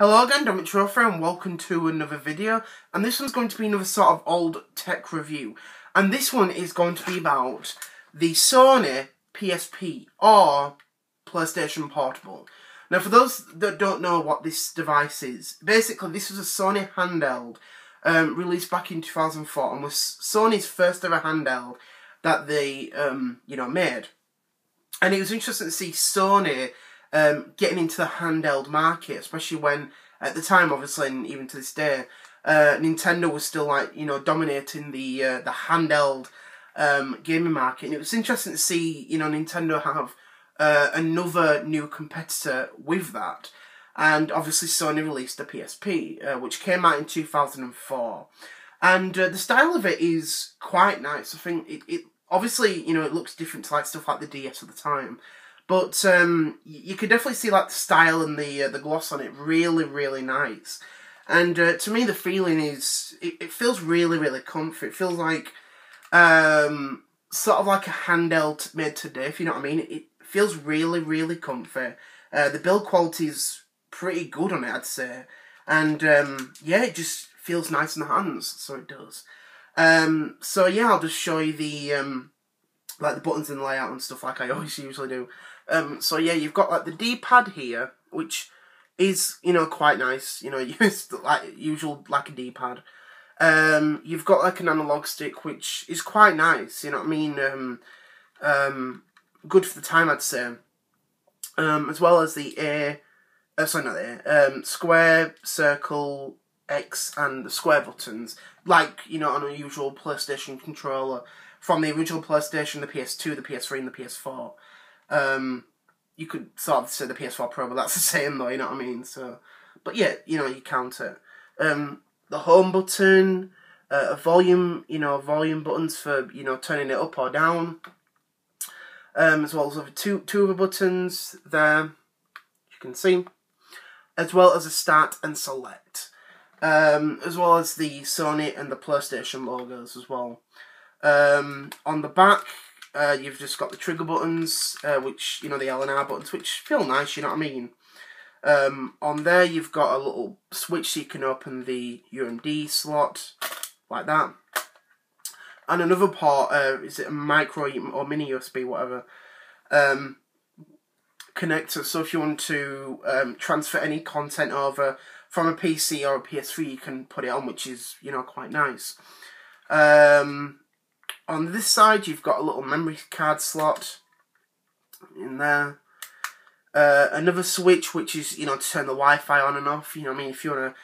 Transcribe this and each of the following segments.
Hello again, Dominic and welcome to another video. And this one's going to be another sort of old tech review. And this one is going to be about the Sony PSP or PlayStation Portable. Now, for those that don't know what this device is, basically this was a Sony handheld released back in 2004 and was Sony's first ever handheld that they made. And it was interesting to see Sony getting into the handheld market, especially when, at the time, obviously, and even to this day, Nintendo was still, dominating the handheld gaming market. And it was interesting to see, Nintendo have another new competitor with that. And obviously, Sony released the PSP, which came out in 2004. And the style of it is quite nice. I think it obviously, it looks different to stuff like the DS at the time. But you could definitely see the style and the gloss on it really, really nice. And to me, the feeling is it feels really, really comfy. It feels like sort of like a handheld made today, if you know what I mean. It feels really, really comfy. The build quality is pretty good on it, I'd say. And yeah, it just feels nice in the hands, so it does. So yeah, I'll just show you the the buttons and layout and stuff like I always usually do. So yeah, you've got the D-pad here, which is, quite nice, used usual a D-pad. You've got an analog stick, which is quite nice, you know what I mean? Good for the time, I'd say. As well as the square, circle, X, and the square buttons, on a usual PlayStation controller from the original PlayStation, the PS2, the PS3, and the PS4. You could sort of say the PS4 Pro, but that's the same though, you know what I mean? So, but yeah, you count it. The home button, a volume, volume buttons for, turning it up or down. As well as two other buttons there, you can see. As well as a start and select. As well as the Sony and the PlayStation logos as well. On the back, you've just got the trigger buttons, which, the L and R buttons, which feel nice, you know what I mean? On there, you've got a little switch so you can open the UMD slot, like that. And another part, is it a micro or mini USB, whatever, connector. So if you want to transfer any content over from a PC or a PS3, you can put it on, which is, quite nice. On this side, you've got a little memory card slot in there. Another switch, which is, to turn the Wi-Fi on and off. You know what I mean? If you want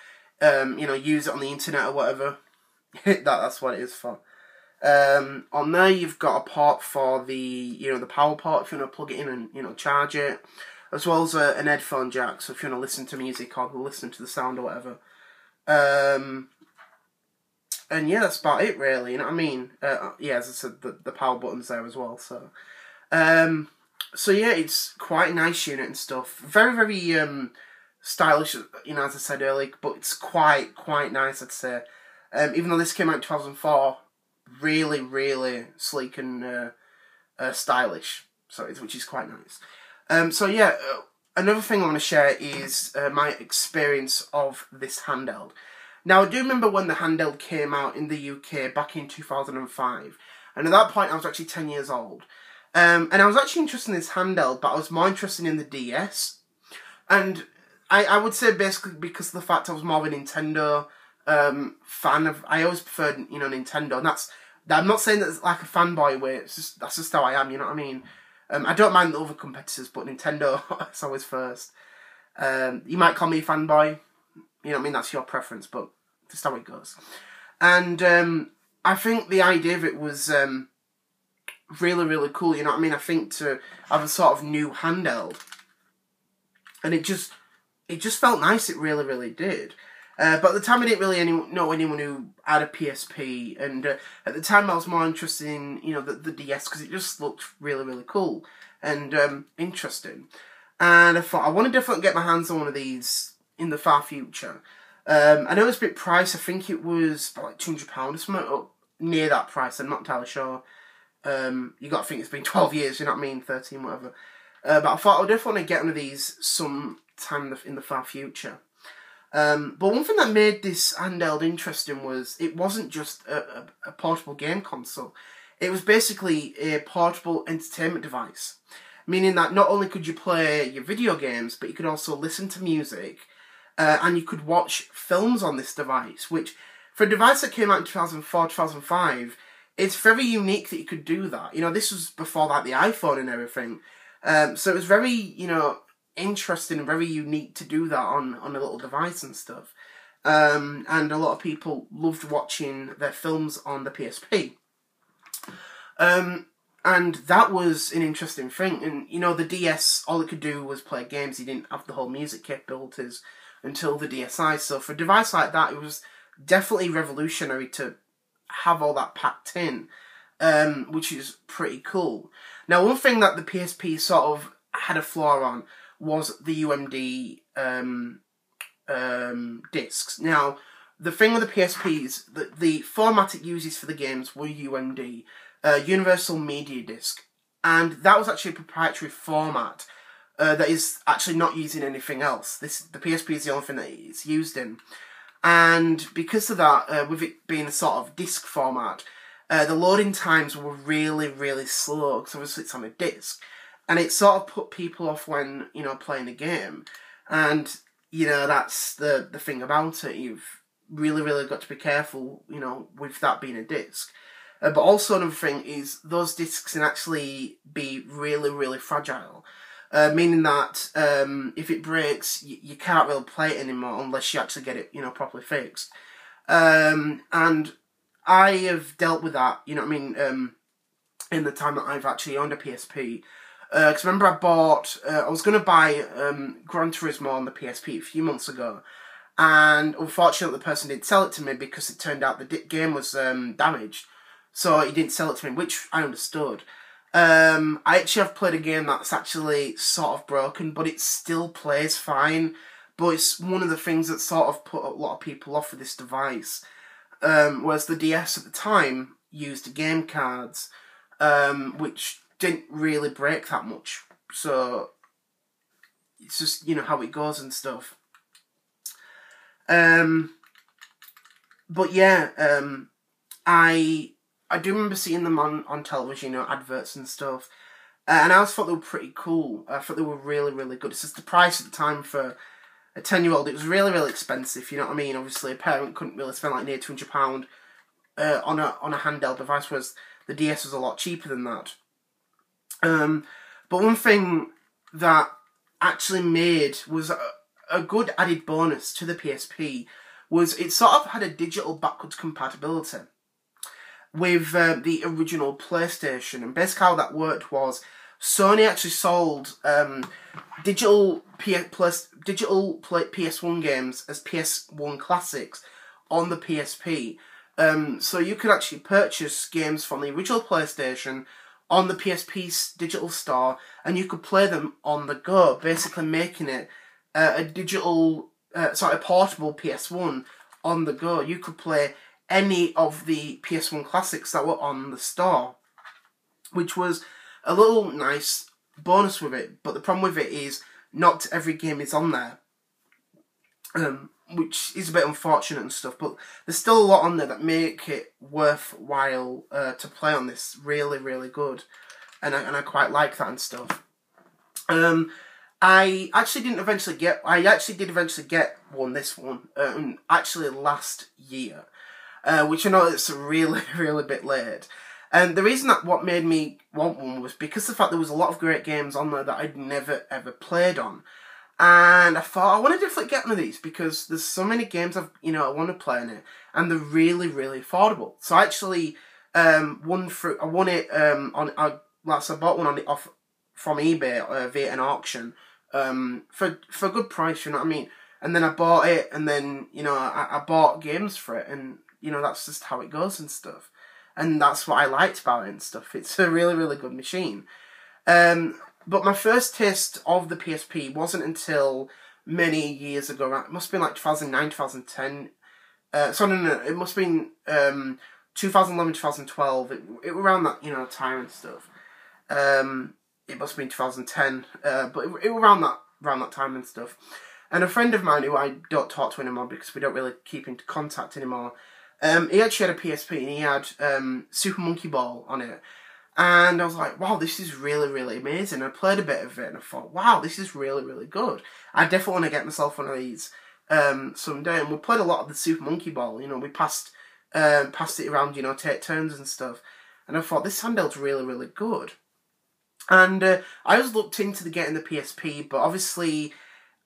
to, use it on the internet or whatever, that's what it is for. On there, you've got a port for the, the power port if you want to plug it in and, charge it. As well as an headphone jack, so if you want to listen to music or listen to the sound or whatever. And yeah, that's about it really, you know what I mean? Yeah, as I said, the power button's there as well, so. So yeah, it's quite a nice unit and stuff. Very, very stylish, as I said earlier, but it's quite nice, I'd say. Even though this came out in 2004, really, really sleek and stylish, which is quite nice. So yeah, another thing I want to share is my experience of this handheld. Now, I do remember when the handheld came out in the UK back in 2005, and at that point I was actually 10 years old. And I was actually interested in this handheld, but I was more interested in the DS. And I would say basically because of the fact I was more of a Nintendo fan of, I always preferred, Nintendo. And I'm not saying that it's like a fanboy way, that's just how I am, you know what I mean? I don't mind the other competitors, but Nintendo is always first. You might call me a fanboy, you know what I mean, that's your preference, but that's how it goes. And I think the idea of it was really, really cool, you know what I mean? I think to have a sort of new handheld. And it just felt nice, it really, really did. But at the time I didn't really know anyone who had a PSP, and at the time I was more interested in, the DS, because it just looked really, really cool and interesting. And I thought, I want to definitely get my hands on one of these in the far future. I know it's a bit pricey. I think it was about £200 or something, or near that price. I'm not entirely sure. You got to think it's been 12 years, you know what I mean, 13, whatever. But I thought I would definitely want to get one of these sometime in the far future. But one thing that made this handheld interesting was it wasn't just a portable game console. It was basically a portable entertainment device, meaning that not only could you play your video games, but you could also listen to music, and you could watch films on this device, which, for a device that came out in 2004, 2005, it's very unique that you could do that. You know, this was before, like, the iPhone and everything. So it was very, you know, interesting and very unique to do that on a little device and stuff. And a lot of people loved watching their films on the PSP. And that was an interesting thing. And, you know, the DS, all it could do was play games. You didn't have the whole music capabilities until the DSi. So for a device like that, it was definitely revolutionary to have all that packed in, which is pretty cool. Now, one thing that the PSP sort of had a flaw on was the UMD discs. Now, the thing with the PSP is that the format it uses for the games were UMD, Universal Media Disc, and that was actually a proprietary format that is actually not using anything else. The PSP is the only thing that it's used in. And because of that, with it being a sort of disc format, the loading times were really, really slow, because obviously it's on a disc. And it sort of put people off when, you know, playing a game. And, you know, that's the thing about it. You've really, really got to be careful, you know, with that being a disc. But also another thing is those discs can actually be really, really fragile. Meaning that if it breaks, you can't really play it anymore unless you actually get it, you know, properly fixed. And I have dealt with that, you know what I mean, in the time that I've actually owned a PSP. Because remember I was going to buy Gran Turismo on the PSP a few months ago. And unfortunately the person didn't sell it to me because it turned out the game was damaged. So he didn't sell it to me, which I understood. I actually have played a game that's actually sort of broken, but it still plays fine. But it's one of the things that sort of put a lot of people off with this device. Whereas the DS at the time used game cards, which didn't really break that much. So it's just, you know, how it goes and stuff. But yeah, I do remember seeing them on television, you know, adverts and stuff. And I always thought they were pretty cool. I thought they were really, really good. It's just the price at the time for a 10-year-old. It was really, really expensive, you know what I mean? Obviously, a parent couldn't really spend like near £200 on a handheld device, whereas the DS was a lot cheaper than that. But one thing that actually made was a good added bonus to the PSP was it sort of had a digital backwards compatibility with the original PlayStation. And basically how that worked was Sony actually sold digital PS1 games as PS1 classics on the PSP. So you could actually purchase games from the original PlayStation on the PSP's digital store, and you could play them on the go, basically making it a portable PS1 on the go. You could play any of the PS1 classics that were on the store, which was a little nice bonus with it. But the problem with it is not every game is on there, which is a bit unfortunate and stuff, but there's still a lot on there that make it worthwhile to play on this. Really, really good, and I quite like that and stuff. I actually did eventually get this one, actually last year, which I know it's really, really bit late. And the reason that what made me want one was because of the fact there was a lot of great games on there that I'd never ever played on. And I thought, I want to definitely get one of these because there's so many games I want to play on it, and they're really, really affordable. So I actually I bought one from eBay via an auction for a good price, you know what I mean? And then I bought it, and then, you know, I bought games for it, and, you know, that's just how it goes and stuff. And that's what I liked about it and stuff. It's a really, really good machine. But my first taste of the PSP wasn't until many years ago. It must have been like 2009, 2010. No. It must have been 2011, 2012. It was around that, you know, time and stuff. It must have been 2010. But it was around that time and stuff. And a friend of mine who I don't talk to anymore because we don't really keep in contact anymore, he actually had a PSP and he had Super Monkey Ball on it. And I was like, wow, this is really, really amazing. I played a bit of it and I thought, wow, this is really, really good. I definitely want to get myself one of these someday. And we played a lot of the Super Monkey Ball. You know, we passed it around, you know, take turns and stuff. And I thought, this handheld's really, really good. And I always looked into getting the PSP, but obviously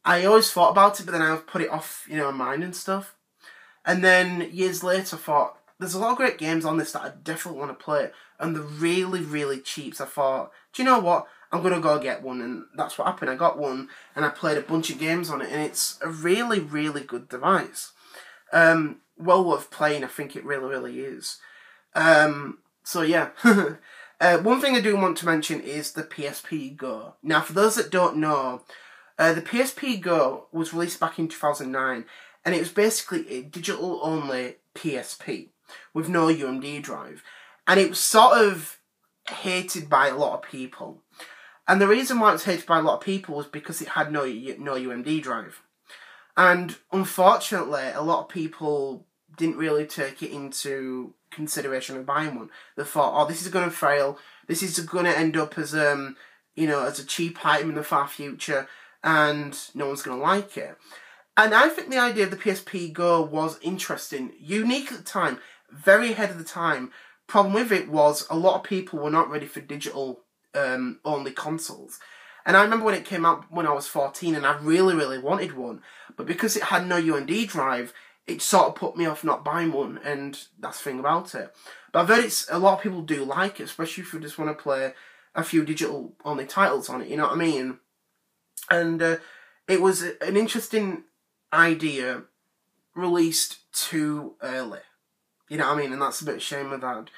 I always thought about it, but then I put it off, you know, my mind and stuff. And then years later, I thought, there's a lot of great games on this that I definitely want to play. And they're really, really cheap. So I thought, do you know what? I'm going to go get one. And that's what happened. I got one and I played a bunch of games on it. And it's a really, really good device. Well worth playing. I think it really, really is. So yeah. One thing I do want to mention is the PSP Go. Now, for those that don't know, the PSP Go was released back in 2009. And it was basically a digital-only PSP with no UMD drive. And it was sort of hated by a lot of people. And the reason why it was hated by a lot of people was because it had no UMD drive. And unfortunately, a lot of people didn't really take it into consideration of buying one. They thought, oh, this is going to fail. This is going to end up as, you know, as a cheap item in the far future. And no one's going to like it. And I think the idea of the PSP Go was interesting, unique at the time, very ahead of the time. Problem with it was a lot of people were not ready for digital only consoles. And I remember when it came out when I was 14 and I really, really wanted one. But because it had no UMD drive, it sort of put me off not buying one, and that's the thing about it. But I've heard a lot of people do like it, especially if you just want to play a few digital only titles on it, you know what I mean? And it was an interesting idea released too early. You know what I mean? And that's a bit of a shame of that.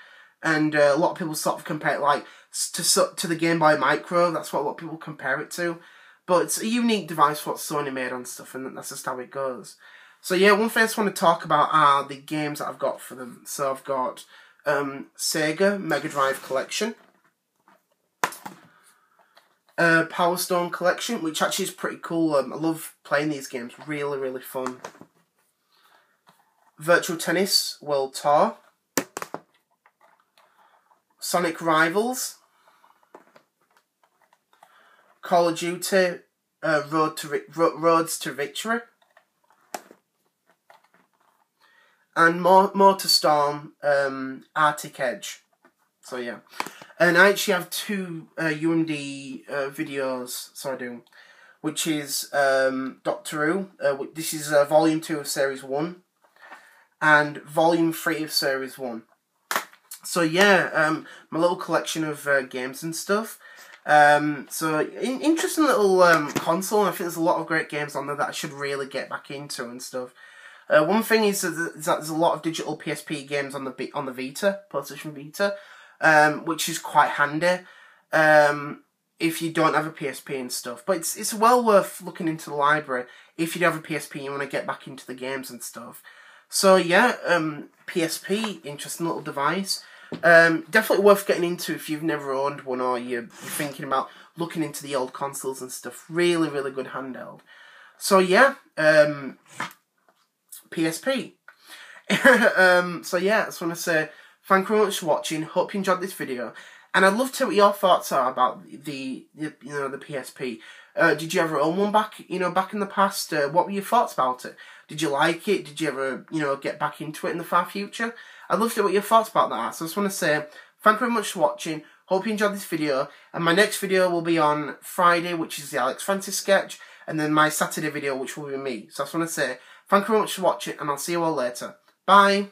And a lot of people sort of compare it like to the Game Boy Micro. That's what a lot of people compare it to. But it's a unique device what Sony made on stuff, and that's just how it goes. So yeah, one thing I just want to talk about are the games that I've got for them. So I've got Sega Mega Drive Collection, Power Stone Collection, which actually is pretty cool. I love playing these games, really, really fun. Virtual Tennis World Tour, Sonic Rivals, Call of Duty Roads to Victory, and MotorStorm Arctic Edge. So yeah. And I actually have two UMD videos, so I do, which is Doctor Who. This is Volume 2 of Series 1, and Volume 3 of Series 1. So yeah, my little collection of games and stuff. So interesting little console. I think there's a lot of great games on there that I should really get back into and stuff. One thing is that there's a lot of digital PSP games on the Vita, PlayStation Vita. Which is quite handy if you don't have a PSP and stuff. But it's well worth looking into the library if you do have a PSP and you want to get back into the games and stuff. So yeah, PSP, interesting little device. Definitely worth getting into if you've never owned one or you're thinking about looking into the old consoles and stuff. Really, really good handheld. So yeah, PSP. So yeah, I just want to say thank you very much for watching. Hope you enjoyed this video, and I'd love to know what your thoughts are about the PSP. Did you ever own one back in the past? What were your thoughts about it? Did you like it? Did you ever get back into it in the far future? I'd love to know what your thoughts about that are. So I just want to say thank you very much for watching. Hope you enjoyed this video, and my next video will be on Friday, which is the Alex Francis sketch, and then my Saturday video, which will be me. So I just want to say thank you very much for watching, and I'll see you all later. Bye.